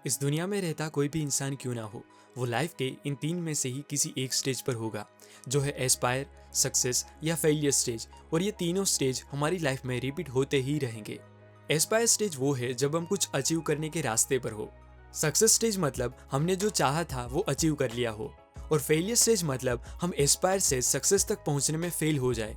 इस दुनिया में रहता कोई भी इंसान क्यों ना हो, वो लाइफ के इन तीन में से ही किसी एक स्टेज पर होगा, जो है एस्पायर, सक्सेस या फेलियर स्टेज। और ये तीनों स्टेज हमारी लाइफ में रिपीट होते ही रहेंगे। एस्पायर स्टेज वो है जब हम कुछ अचीव करने के रास्ते पर हो। सक्सेस स्टेज मतलब हमने जो चाहा था वो अचीव कर लिया हो। और फेलियर स्टेज मतलब हम एस्पायर से सक्सेस तक पहुंचने में फेल हो जाए।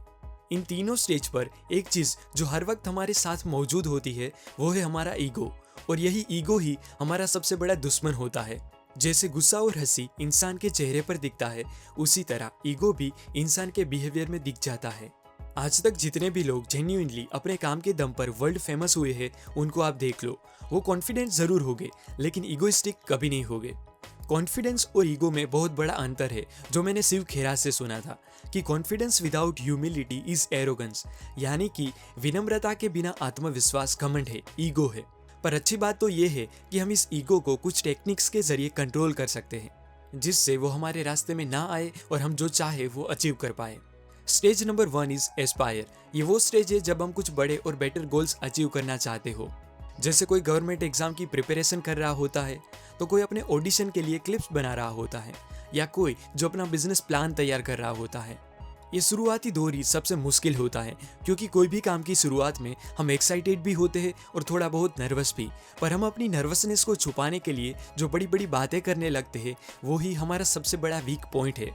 इन तीनों स्टेज पर एक चीज जो हर वक्त हमारे साथ मौजूद होती है वो है हमारा ईगो। और यही ईगो ही हमारा सबसे बड़ा दुश्मन होता है। जैसे गुस्सा और हंसी इंसान के चेहरे पर दिखता है, उसी तरह ईगो भी इंसान के बिहेवियर में दिख जाता है। आज तक जितने भी लोग जेन्युइनली अपने काम के दम पर वर्ल्ड फेमस हुए हैं, उनको आप देख लो, वो कॉन्फिडेंट जरूर होंगे लेकिन ईगोइस्टिक कभी नहीं होंगे। कॉन्फिडेंस और ईगो में बहुत बड़ा अंतर है, जो मैंने शिव खेरा से सुना था कि confidence without humility is arrogance, यानी कि विनम्रता के बिना आत्मविश्वास घमंड है, ईगो है। पर अच्छी बात तो ये है कि हम इस ईगो को कुछ टेक्निक्स के जरिए कंट्रोल कर सकते हैं, जिससे वो हमारे रास्ते में ना आए और हम जो चाहे वो अचीव कर पाए। Stage number 1 is Aspire. ये वो स्टेज है जब हम कुछ बड़े और बेटर गोल्स अचीव करना चाहते हो। जैसे कोई गवर्नमेंट एग्जाम की प्रिपरेशन कर रहा होता है, तो कोई अपने ऑडिशन के लिए क्लिप्स बना रहा होता है, या कोई जो अपना बिजनेस प्लान तैयार कर रहा होता है। ये शुरुआती दौर ही सबसे मुश्किल होता है, क्योंकि कोई भी काम की शुरुआत में हम एक्साइटेड भी होते हैं और थोड़ा बहुत नर्वस भी। पर हम अपनी नर्वसनेस को छुपाने के लिए जो बड़ी बड़ी बातें करने लगते हैं, वो ही हमारा सबसे बड़ा वीक पॉइंट है।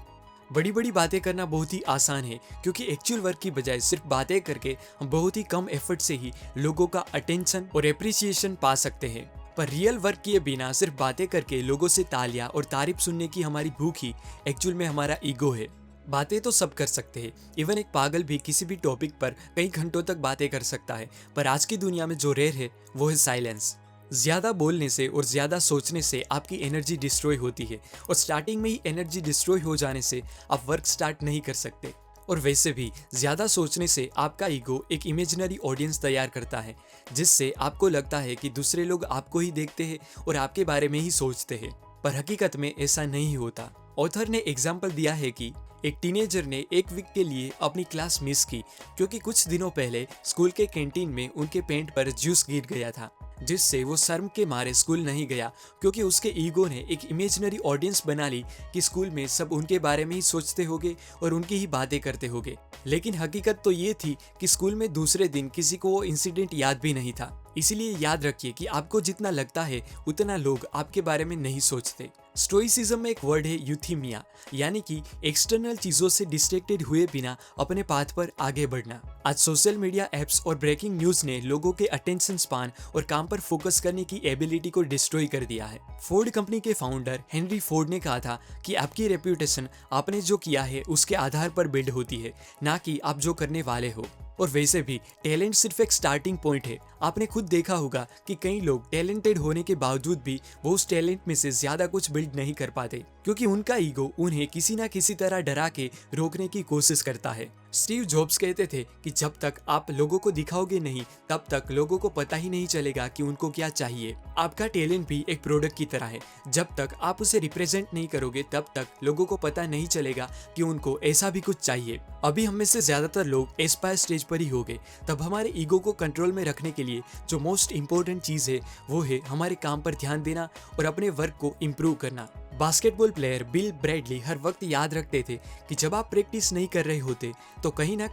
बड़ी बड़ी बातें करना बहुत ही आसान है, क्योंकि एक्चुअल वर्क की बजाय सिर्फ बातें करके हम बहुत ही कम एफर्ट से ही लोगों का अटेंशन और एप्रिसिएशन पा सकते हैं। पर रियल वर्क किए बिना सिर्फ बातें करके लोगों से तालियां और तारीफ सुनने की हमारी भूख ही एक्चुअल में हमारा ईगो है। बातें तो सब कर सकते हैं, इवन एक पागल भी किसी भी टॉपिक पर कई घंटों तक बातें कर सकता है। पर आज की दुनिया में जो रेयर है वो है साइलेंस। ज्यादा बोलने से और ज्यादा सोचने से आपकी एनर्जी डिस्ट्रॉय होती है, और स्टार्टिंग में ही एनर्जी डिस्ट्रॉय हो जाने से आप वर्क स्टार्ट नहीं कर सकते। और वैसे भी ज्यादा सोचने से आपका ईगो एक इमेजिनरी ऑडियंस तैयार करता है, जिससे आपको लगता है कि दूसरे लोग आपको ही देखते हैं और आपके बारे में ही सोचते हैं। पर हकीकत में ऐसा नहीं होता। ऑथर ने एग्जाम्पल दिया है कि एक टीनेजर ने एक वीक के लिए अपनी क्लास मिस की, क्योंकि कुछ दिनों पहले स्कूल के कैंटीन में उनके पेंट पर जूस गिर गया था, जिससे वो शर्म के मारे स्कूल नहीं गया, क्योंकि उसके ईगो ने एक इमेजिनरी ऑडियंस बना ली कि स्कूल में सब उनके बारे में ही सोचते होंगे और उनकी ही बातें करते होंगे। लेकिन हकीकत तो ये थी कि स्कूल में दूसरे दिन किसी को वो इंसिडेंट याद भी नहीं था। इसीलिए याद रखिए कि आपको जितना लगता है उतना लोग आपके बारे में नहीं सोचते। स्टोइसिज्म में एक वर्ड है यूथीमिया, यानी कि एक्सटर्नल चीजों से डिस्ट्रैक्टेड हुए बिना अपने पाथ पर आगे बढ़ना। आज सोशल मीडिया एप्स और ब्रेकिंग न्यूज ने लोगों के अटेंशन स्पान और काम पर फोकस करने की एबिलिटी को डिस्ट्रॉय कर दिया है। फोर्ड कंपनी के फाउंडर हेनरी फोर्ड ने कहा था कि आपकी रेप्यूटेशन आपने जो किया है उसके आधार पर बिल्ड होती है, ना कि आप जो करने वाले हो। और वैसे भी टैलेंट सिर्फ एक स्टार्टिंग पॉइंट है। आपने खुद देखा होगा कि कई लोग टैलेंटेड होने के बावजूद भी वो उस टैलेंट में से ज्यादा कुछ बिल्ड नहीं कर पाते, क्योंकि उनका ईगो उन्हें किसी ना किसी तरह डरा के रोकने की कोशिश करता है। स्टीव जॉब्स कहते थे कि जब तक आप लोगों को दिखाओगे नहीं, तब तक लोगों को पता ही नहीं चलेगा कि उनको क्या चाहिए। आपका टैलेंट भी एक प्रोडक्ट की तरह है, जब तक आप उसे रिप्रेजेंट नहीं करोगे तब तक लोगों को पता नहीं चलेगा कि उनको ऐसा भी कुछ चाहिए। अभी हम में से ज्यादातर लोग एस्पायर स्टेज पर ही होंगे। तब हमारे ईगो को कंट्रोल में रखने के लिए जो मोस्ट इंपॉर्टेंट चीज है वो है हमारे काम पर ध्यान देना और अपने वर्क को इम्प्रूव करना। बास्केटबॉल प्लेयर बिल ब्रैडली हर वक्त याद रखते थे कि जब आप प्रैक्टिस नहीं कर रहे होते तो कहीं ना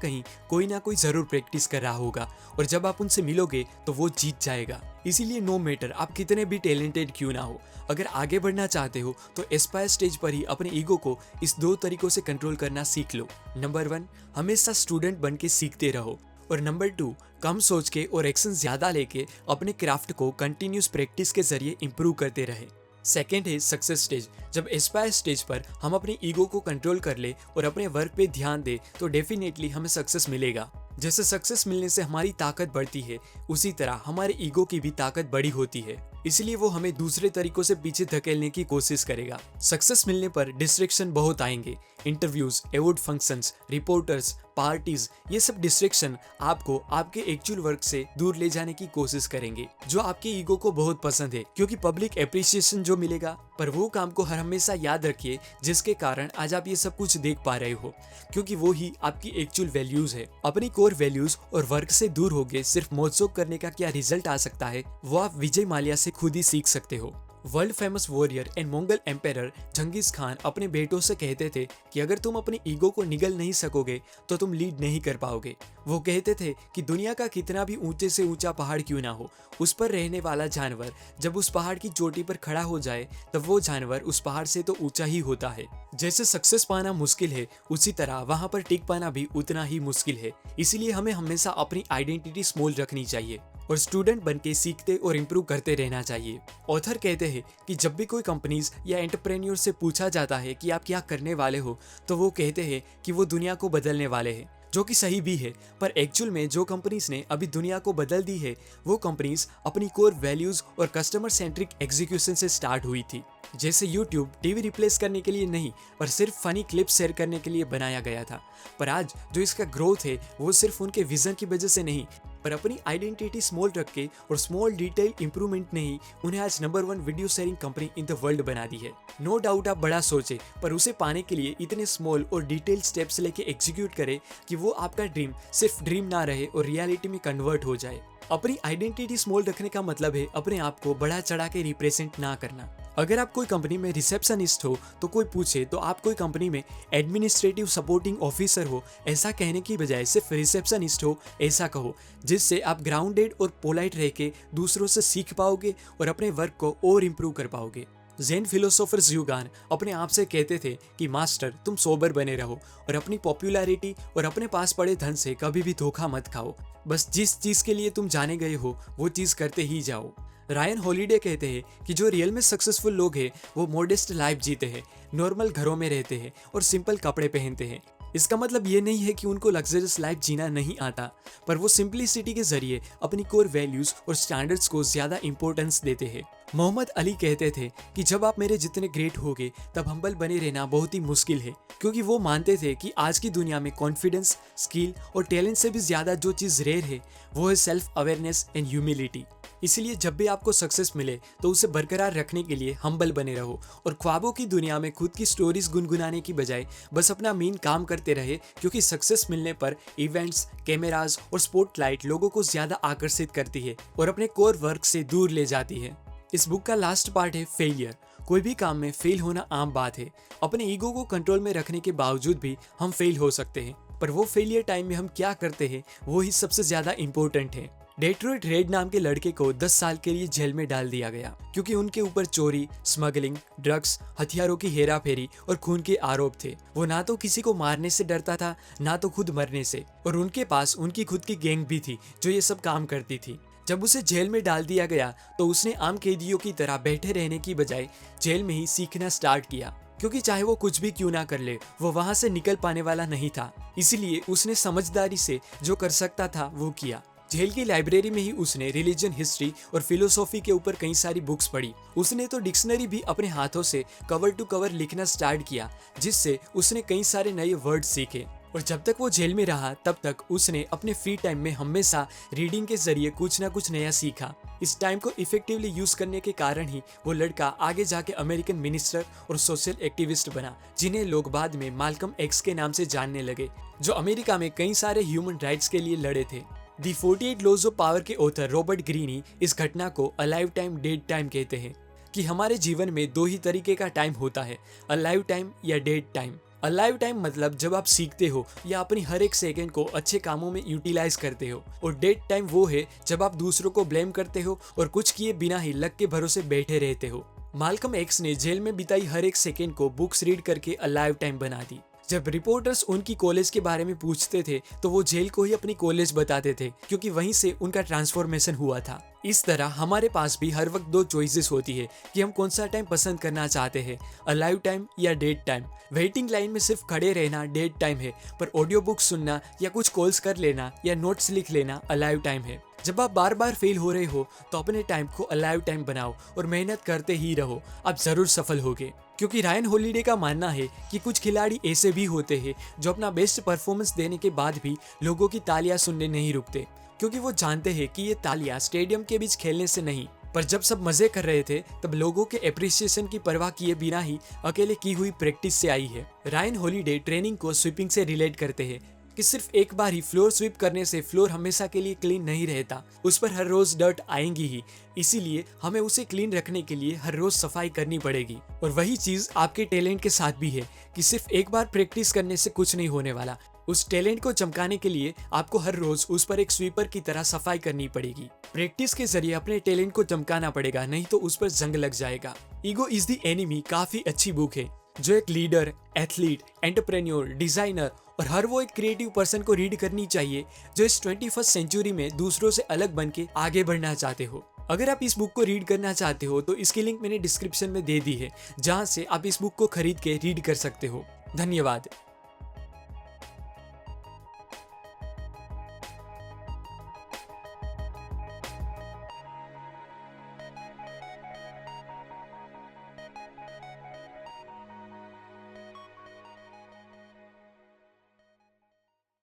कोई जरूर प्रैक्टिस कर रहा होगा, और जब आप उनसे मिलोगे तो वो जीत जाएगा। इसीलिए नो मैटर आप कितने भी टैलेंटेड क्यों ना हो, अगर आगे बढ़ना चाहते हो तो एस्पायर स्टेज पर ही अपने ईगो को इस 2 तरीकों से कंट्रोल करना सीख लो। नंबर 1, हमेशा स्टूडेंट बन के सीखते रहो। और नंबर 2, कम सोच के और एक्शन ज्यादा लेके अपने क्राफ्ट को कंटिन्यूस प्रैक्टिस के जरिए इंप्रूव करते रहे। सेकेंड है सक्सेस स्टेज। जब एस्पायर स्टेज पर हम अपने ईगो को कंट्रोल कर ले और अपने वर्क पे ध्यान दे तो डेफिनेटली हमें सक्सेस मिलेगा। जैसे सक्सेस मिलने से हमारी ताकत बढ़ती है, उसी तरह हमारे ईगो की भी ताकत बड़ी होती है। इसलिए वो हमें दूसरे तरीकों से पीछे धकेलने की कोशिश करेगा। सक्सेस मिलने पर डिस्ट्रैक्शन बहुत आएंगे। Interviews, award functions, reporters, parties, ये सब डिस्ट्रैक्शन आपको आपके एक्चुअल वर्क से दूर ले जाने की कोशिश करेंगे, जो आपके ईगो को बहुत पसंद है, क्योंकि पब्लिक एप्रिसिएशन जो मिलेगा। पर वो काम को हर हमेशा याद रखिए जिसके कारण आज आप ये सब कुछ देख पा रहे हो, क्योंकि वो ही आपकी एक्चुअल वैल्यूज है। अपनी कोर वैल्यूज और वर्क से दूर होके सिर्फ मौज शौक करने का क्या रिजल्ट आ सकता है, वो आप विजय माल्या से खुद ही सीख सकते हो। World famous warrior and Mongol empire Genghis Khan अपने बेटों से कहते थे कि अगर तुम अपनी ईगो को निगल नहीं सकोगे तो तुम लीड नहीं कर पाओगे। वो कहते थे कि दुनिया का कितना भी ऊंचे से ऊंचा पहाड़ क्यों ना हो, उस पर रहने वाला जानवर जब उस पहाड़ की चोटी पर खड़ा हो जाए तब वो जानवर उस पहाड़ से तो ऊंचा ही होता है। जैसे सक्सेस पाना मुश्किल है, उसी तरह वहां पर टिक पाना भी उतना ही मुश्किल है। इसीलिए हमें हमेशा अपनी आइडेंटिटी स्मॉल रखनी चाहिए और स्टूडेंट बन के सीखते और इम्प्रूव करते रहना चाहिए। ऑथर कहते हैं कि जब भी कोई कंपनीज या एंटरप्रेन्योर से पूछा जाता है कि आप क्या करने वाले हो, तो वो कहते हैं कि वो दुनिया को बदलने वाले हैं, जो कि सही भी है। पर एक्चुअल में जो कंपनीज ने अभी दुनिया को बदल दी है, वो कंपनीज अपनी कोर वैल्यूज और कस्टमर सेंट्रिक एग्जीक्यूशन से स्टार्ट हुई थी। जैसे यूट्यूब टीवी रिप्लेस करने के लिए नहीं, पर सिर्फ फनी क्लिप शेयर करने के लिए बनाया गया था। पर आज जो इसका ग्रोथ है वो सिर्फ उनके विजन की वजह से नहीं, पर अपनी आइडेंटिटी स्मॉल रख के और स्मॉल डिटेल इंप्रूवमेंट ने ही उन्हें आज number 1 video sharing company in the world बना दी है। नो डाउट आप बड़ा सोचे, पर उसे पाने के लिए इतने स्मॉल और डिटेल स्टेप्स लेके एग्जीक्यूट करे कि वो आपका ड्रीम सिर्फ ड्रीम ना रहे और रियलिटी में कन्वर्ट हो जाए। अपनी आइडेंटिटी स्मॉल रखने का मतलब है अपने आप को बढ़ा चढ़ा के रिप्रेजेंट ना करना। अगर आप कोई कंपनी में रिसेप्शनिस्ट हो तो कोई पूछे तो आप कोई कंपनी में एडमिनिस्ट्रेटिव सपोर्टिंग ऑफिसर हो ऐसा कहने की बजाय सिर्फ रिसेप्शनिस्ट हो ऐसा कहो, जिससे आप ग्राउंडेड और पोलाइट रह के दूसरों से सीख पाओगे और अपने वर्क को और इम्प्रूव कर पाओगे। जैन फिलोसोफर ज़्यूगान अपने आप से कहते थे कि मास्टर तुम सोबर बने रहो और अपनी पॉपुलैरिटी और अपने पास पड़े धन से कभी भी धोखा मत खाओ। बस जिस चीज़ के लिए तुम जाने गए हो वो चीज़ करते ही जाओ। रायन हॉलिडे कहते हैं कि जो रियल में सक्सेसफुल लोग हैं वो मॉडेस्ट लाइफ जीते हैं, नॉर्मल घरों में रहते हैं और सिंपल कपड़े पहनते हैं। इसका मतलब ये नहीं है कि उनको लग्जरियस लाइफ जीना नहीं आता, पर वो सिंपलिसिटी के जरिए अपनी कोर वैल्यूज और स्टैंडर्ड्स को ज्यादा इंपॉर्टेंस देते हैं। मोहम्मद अली कहते थे कि जब आप मेरे जितने ग्रेट होगे तब हम्बल बने रहना बहुत ही मुश्किल है, क्योंकि वो मानते थे कि आज की दुनिया में कॉन्फिडेंस, स्किल और टैलेंट से भी ज्यादा जो चीज़ रेयर है वो है सेल्फ अवेयरनेस एंड ह्यूमिलिटी। इसलिए जब भी आपको सक्सेस मिले तो उसे बरकरार रखने के लिए हम्बल बने रहो और ख्वाबों की दुनिया में खुद की स्टोरीज गुनगुनाने की बजाय बस अपना मेन काम करते रहे, क्योंकि सक्सेस मिलने पर इवेंट्स, कैमराज और स्पॉटलाइट लोगों को ज्यादा आकर्षित करती है और अपने कोर वर्क से दूर ले जाती है। इस बुक का लास्ट पार्ट है फेलियर। कोई भी काम में फेल होना आम बात है। अपने ईगो को कंट्रोल में रखने के बावजूद भी हम फेल हो सकते हैं, पर वो फेलियर टाइम में हम क्या करते हैं वो ही सबसे ज्यादा इंपॉर्टेंट है। डेट्रॉइट रेड नाम के लड़के को 10 साल के लिए जेल में डाल दिया गया, क्योंकि उनके ऊपर चोरी, स्मगलिंग, ड्रग्स, हथियारों की हेराफेरी और खून के आरोप थे। वो ना तो किसी को मारने से डरता था, ना तो खुद मरने से, और उनके पास उनकी खुद की गैंग भी थी जो ये सब काम करती थी। जब उसे जेल में डाल दिया गया तो उसने आम कैदियों की तरह बैठे रहने की बजाय जेल में ही सीखना स्टार्ट किया, क्योंकि चाहे वो कुछ भी क्यों ना कर ले वो वहां से निकल पाने वाला नहीं था। इसीलिए उसने समझदारी से जो कर सकता था वो किया। जेल की लाइब्रेरी में ही उसने रिलीजन, हिस्ट्री और फिलोसॉफी के ऊपर कई सारी बुक्स पढ़ी। उसने तो डिक्शनरी भी अपने हाथों से कवर टू कवर लिखना स्टार्ट किया, जिससे उसने कई सारे नए वर्ड सीखे। और जब तक वो जेल में रहा तब तक उसने अपने फ्री टाइम में हमेशा रीडिंग के जरिए कुछ ना कुछ नया सीखा। इस टाइम को इफेक्टिवली यूज करने के कारण ही वो लड़का आगे जाके अमेरिकन मिनिस्टर और सोशल एक्टिविस्ट बना, जिन्हें लोग बाद में माल्कम एक्स के नाम से जानने लगे, जो अमेरिका में कई सारे ह्यूमन राइट्स के लिए लड़े थे। दी 48 लॉज ऑफ पावर के ऑथर रॉबर्ट ग्रीनी इस घटना को अलाइव टाइम, डेड टाइम कहते हैं कि हमारे जीवन में दो ही तरीके का टाइम होता है, अलाइव टाइम या डेड टाइम। अलाइव टाइम मतलब जब आप सीखते हो या अपनी हर एक सेकंड को अच्छे कामों में यूटिलाइज करते हो, और डेड टाइम वो है जब आप दूसरों को ब्लेम करते हो और कुछ किए बिना ही लक के भरोसे बैठे रहते हो। माल्कम एक्स ने जेल में बिताई हर एक सेकंड को बुक्स रीड करके अलाइव टाइम बना दी। जब रिपोर्टर्स उनकी कॉलेज के बारे में पूछते थे तो वो जेल को ही अपनी कॉलेज बताते थे, क्योंकि वहीं से उनका ट्रांसफॉर्मेशन हुआ था। इस तरह हमारे पास भी हर वक्त दो चॉइसेस होती है कि हम कौन सा टाइम पसंद करना चाहते हैं, अलाइव टाइम या डेड टाइम। वेटिंग लाइन में सिर्फ खड़े रहना डेड टाइम है, पर ऑडियो बुक सुनना या कुछ कॉल्स कर लेना या नोट्स लिख लेना अलाइव टाइम है। जब आप बार बार फेल हो रहे हो तो अपने टाइम को अलाइव टाइम बनाओ और मेहनत करते ही रहो, आप जरूर सफल होगे। क्योंकि रायन हॉलिडे का मानना है कि कुछ खिलाड़ी ऐसे भी होते हैं जो अपना बेस्ट परफॉर्मेंस देने के बाद भी लोगों की तालियां सुनने नहीं रुकते, क्योंकि वो जानते हैं कि ये तालियां स्टेडियम के बीच खेलने से नहीं, पर जब सब मजे कर रहे थे तब लोगों के एप्रिसिएशन की परवाह किए बिना ही अकेले की हुई प्रैक्टिस से आई है। रायन हॉलिडे ट्रेनिंग को स्वीपिंग से रिलेट करते हैं कि सिर्फ एक बार ही फ्लोर स्वीप करने से फ्लोर हमेशा के लिए क्लीन नहीं रहता, उस पर हर रोज डर्ट आएंगी ही। इसीलिए हमें उसे क्लीन रखने के लिए हर रोज सफाई करनी पड़ेगी। और वही चीज आपके टैलेंट के साथ भी है कि सिर्फ एक बार प्रैक्टिस करने से कुछ नहीं होने वाला। उस टैलेंट को चमकाने के लिए आपको हर रोज उस पर एक स्वीपर की तरह सफाई करनी पड़ेगी। प्रैक्टिस के जरिए अपने टैलेंट को चमकाना पड़ेगा, नहीं तो उस पर जंग लग जाएगा। ईगो इज द एनिमी काफी अच्छी बुक है जो एक लीडर, एथलीट, एंटरप्रेन्योर, डिजाइनर और हर वो एक क्रिएटिव पर्सन को रीड करनी चाहिए जो इस 21वीं सेंचुरी में दूसरों से अलग बन के आगे बढ़ना चाहते हो। अगर आप इस बुक को रीड करना चाहते हो तो इसकी लिंक मैंने डिस्क्रिप्शन में दे दी है, जहां से आप इस बुक को खरीद के रीड कर सकते हो। धन्यवाद।